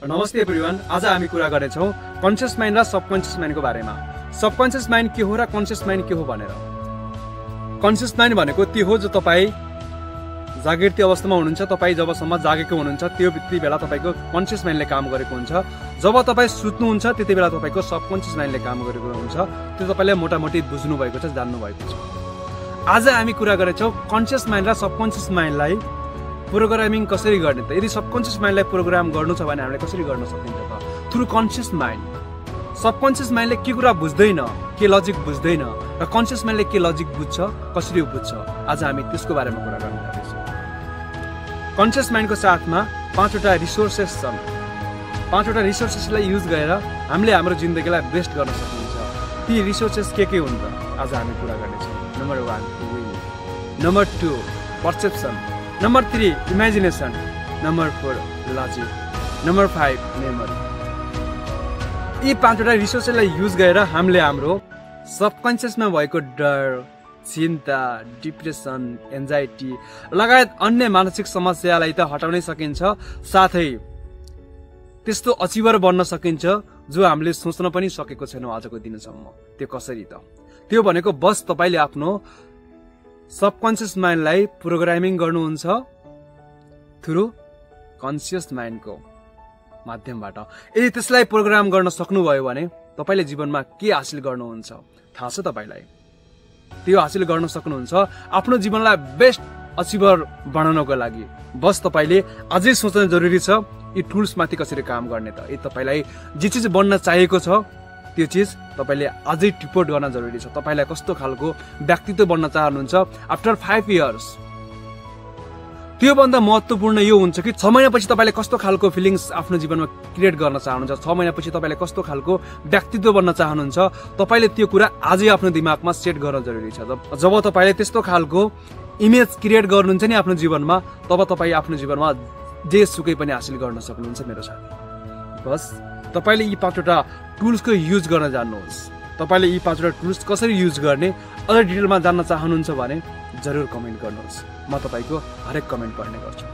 नमस्ते एभ्रिवान, आज हामी कुरा गर्नेछौँ कन्सियस माइन्ड र सबकन्सियस माइन्डको बारेमा। सबकन्सियस माइन्ड के हो र कन्सियस माइन्ड के हो भनेर। कन्सियस माइन्ड भनेको त्यो हो जो तपाईँ जागृति अवस्थामा हुनुहुन्छ। तपाईँ जबसम्म जागेको हुनुहुन्छ त्यति बेला तपाईँको कन्सियस माइन्डले काम गरेको हुन्छ। जब तपाईँ सुत्नुहुन्छ त्यति बेला तपाईँको सबकन्सियस माइन्डले काम गरेको हुन्छ। त्यो तपाईँले मोटामोटी बुझ्नु भएको छ, जान्नु भएको छ। आज हामी कुरा गरेछौँ कन्सियस माइन्ड र सबकन्सियस माइन्डलाई प्रोग्रामिङ कसरी गर्ने त। यदि सबकन्सियस माइन्डलाई प्रोग्राम गर्नु छ भने हामीले कसरी गर्न सकिन्छ त? Through conscious mind. सबकन्सियस माइन्डले के कुरा बुझ्दैन, के लजिक बुझ्दैन र कन्सियस माइन्डले के लजिक बुझ्छ, कसरी बुझ्छ, आज हामी त्यसको बारेमा कुरा गर्न जाँदैछौँ। कन्सियस माइन्डको साथमा 5वटा रिसोर्सेस छन्। 5वटा रिसोर्सेसलाई युज गरेर हामीले हाम्रो जिन्दगीलाई बेस्ट गर्न सकिन्छ। ती रिसोर्सेस के हुन् त आज हामी कुरा गर्नेछौँ। Number 1 will, number 2 perception, number 3 imagination, number 4 logic, number 5 memory. यी 5वटा रिसोर्सलाई युज गरेर हामीले हाम्रो सबकन्सियसमा भएको डर, चिन्ता, डिप्रेसन, एन्जाइटी लगायत अन्य मानसिक समस्यालाई त हटाउनै सकिन्छ। साथै त्यस्तो अचिभर बन्न सकिन्छ जो हामीले सोच्न पनि सकेको छैनौँ आजको दिनसम्म। त्यो कसरी त? त्यो भनेको बस तपाईँले आफ्नो सबकन्सियस माइन्डलाई प्रोग्रामिङ गर्नुहुन्छ थ्रु कन्सियस माइन्डको माध्यमबाट। यदि त्यसलाई प्रोग्राम गर्न सक्नुभयो भने तपाईँले जीवनमा के हासिल गर्नुहुन्छ थाहा छ तपाईँलाई? त्यो हासिल गर्न सक्नुहुन्छ आफ्नो जीवनलाई बेस्ट अचिभर बनाउनको लागि। बस तपाईँले अझै सोच्न जरुरी छ यी टुल्समाथि कसरी काम गर्ने त। यदि तपाईँलाई जे चिज बन्न चाहिएको छ त्यो चिज तपाईँले अझै टिपोट गर्न जरुरी छ। तपाईँलाई कस्तो खालको व्यक्तित्व बन्न चाहनुहुन्छ आफ्टर 5 इयर्स, त्योभन्दा महत्त्वपूर्ण यो हुन्छ कि 6 महिनापछि तपाईँले कस्तो खालको फिलिङ्स आफ्नो जीवनमा क्रिएट गर्न चाहनुहुन्छ, 6 महिनापछि तपाईँले कस्तो खालको व्यक्तित्व बन्न चाहनुहुन्छ, तपाईँले त्यो कुरा आजै आफ्नो दिमागमा सेट गर्न जरुरी छ। जब तपाईँले त्यस्तो खालको इमेज क्रिएट गर्नुहुन्छ नि आफ्नो जीवनमा, तब तपाईँ आफ्नो जीवनमा जे सुकै पनि हासिल गर्न सक्नुहुन्छ मेरो साथी। बस तपाईँले यी 5वटा टुल्सको युज गर्न जान्नुहोस्। तपाईँले यी 5वटा टुल्स कसरी युज गर्ने अझ डिटेलमा जान्न चाहनुहुन्छ भने जरुर कमेन्ट गर्नुहोस्। म तपाईँको हरेक कमेन्ट पढ्ने गर्छु।